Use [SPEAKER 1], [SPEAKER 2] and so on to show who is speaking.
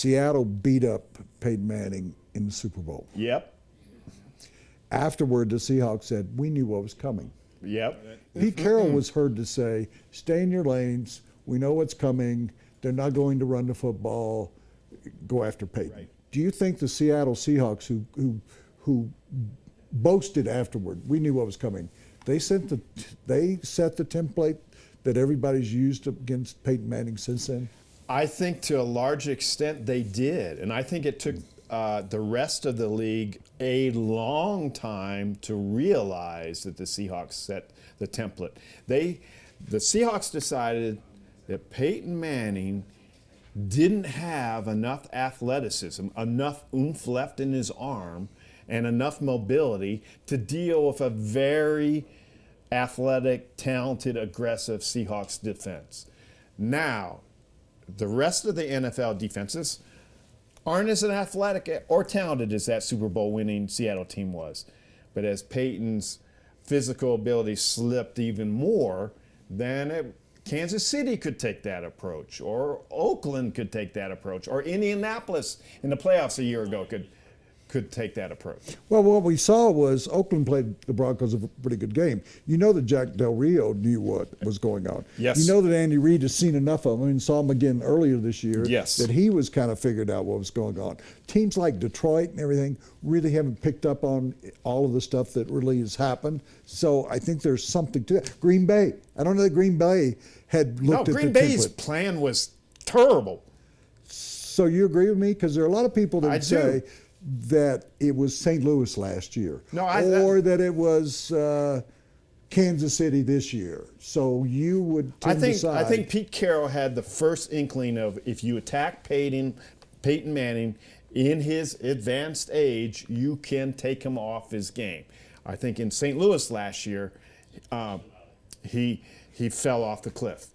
[SPEAKER 1] Seattle beat up Peyton Manning in the Super Bowl.
[SPEAKER 2] Yep.
[SPEAKER 1] Afterward, the Seahawks said, we knew what was coming.
[SPEAKER 2] Yep.
[SPEAKER 1] Pete Carroll was heard to say, stay in your lanes. We know what's coming. They're not going to run the football. Go after Peyton.
[SPEAKER 2] Right.
[SPEAKER 1] Do you think the Seattle Seahawks, who boasted afterward, we knew what was coming, they set the template that everybody's used against Peyton Manning since then?
[SPEAKER 2] I think to a large extent they did. And I think it took the rest of the league a long time to realize that the Seahawks set the template. The Seahawks decided that Peyton Manning didn't have enough athleticism, enough oomph left in his arm, and enough mobility to deal with a very athletic, talented, aggressive Seahawks defense. Now, the rest of the NFL defenses aren't as athletic or talented as that Super Bowl winning Seattle team was. But as Peyton's physical ability slipped even more, then Kansas City could take that approach, or Oakland could take that approach, or Indianapolis in the playoffs a year ago could take that approach.
[SPEAKER 1] Well, what we saw was Oakland played the Broncos a pretty good game. You know that Jack Del Rio knew what was going on.
[SPEAKER 2] Yes.
[SPEAKER 1] You know that Andy Reid has seen enough of him and saw him again earlier this year.
[SPEAKER 2] Yes.
[SPEAKER 1] That he was kind of figured out what was going on. Teams like Detroit and everything really haven't picked up on all of the stuff that really has happened. So I think there's something to that. Green Bay. I don't know that Green Bay had looked at
[SPEAKER 2] Green
[SPEAKER 1] the
[SPEAKER 2] Bay's
[SPEAKER 1] template.
[SPEAKER 2] plan was terrible.
[SPEAKER 1] So you agree with me? Because there are a lot of people that
[SPEAKER 2] I
[SPEAKER 1] would say
[SPEAKER 2] do.
[SPEAKER 1] that it was St. Louis last year,
[SPEAKER 2] No,
[SPEAKER 1] or that it was Kansas City this year. So you would tend to side.
[SPEAKER 2] I think Pete Carroll had the first inkling of, if you attack Peyton Manning in his advanced age, you can take him off his game. I think in St. Louis last year, he fell off the cliff.